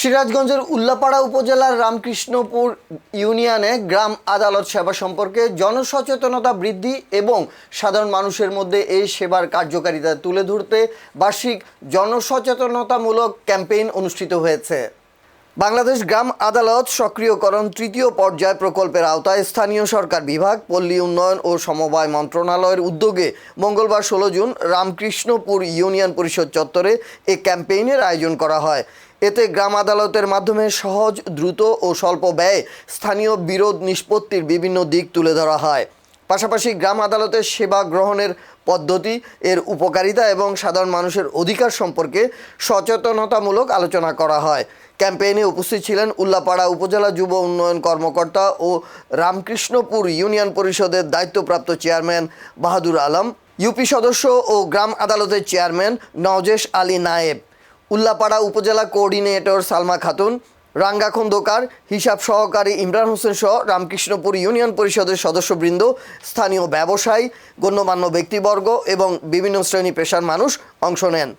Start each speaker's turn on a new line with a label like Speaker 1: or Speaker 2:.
Speaker 1: সিরাজগঞ্জের উল্লাপাড়া উপজেলার রামকৃষ্ণপুর ইউনিয়নে গ্রাম আদালত সেবা সম্পর্কে জনসচেতনতা বৃদ্ধি এবং সাধারণ মানুষের মধ্যে এই সেবার কার্যকারিতা তুলে ধরতে বার্ষিক জনসচেতনতামূলক ক্যাম্পেইন অনুষ্ঠিত হয়েছে। বাংলাদেশ গ্রাম আদালত সক্রিয়করণ তৃতীয় পর্যায় প্রকল্পের আওতায় স্থানীয় সরকার বিভাগ, পল্লী উন্নয়ন ও সমবায় মন্ত্রণালয়ের উদ্যোগে মঙ্গলবার 16 জুন রামকৃষ্ণপুর ইউনিয়ন পরিষদ চত্বরে এ ক্যাম্পেইনের আয়োজন করা হয়। এতে গ্রাম আদালতের মাধ্যমে সহজ, দ্রুত ও স্বল্প ব্যয়ে স্থানীয় বিরোধ নিষ্পত্তির বিভিন্ন দিক তুলে ধরা হয়। পাশাপাশি গ্রাম আদালতের সেবা গ্রহণের পদ্ধতি, এর উপকারিতা এবং সাধারণ মানুষের অধিকার সম্পর্কে সচেতনতামূলক আলোচনা করা হয়। ক্যাম্পেইনে উপস্থিত ছিলেন উল্লাপাড়া উপজেলা যুব উন্নয়ন কর্মকর্তা ও রামকৃষ্ণপুর ইউনিয়ন পরিষদের দায়িত্বপ্রাপ্ত চেয়ারম্যান বাহাদুর আলম, ইউপি সদস্য ও গ্রাম আদালতের চেয়ারম্যান নওজেশ আলী নায়েব, উল্লাপাড়া উপজেলা কোঅর্ডিনেটর সালমা খাতুন, রাঙ্গা খন্দকার, হিসাব সহকারী ইমরান হোসেন সহ রামকৃষ্ণপুর ইউনিয়ন পরিষদের সদস্যবৃন্দ, স্থানীয় ব্যবসায়ী, গণ্যমান্য ব্যক্তিবর্গ এবং বিভিন্ন শ্রেণী পেশার মানুষ অংশ নেন।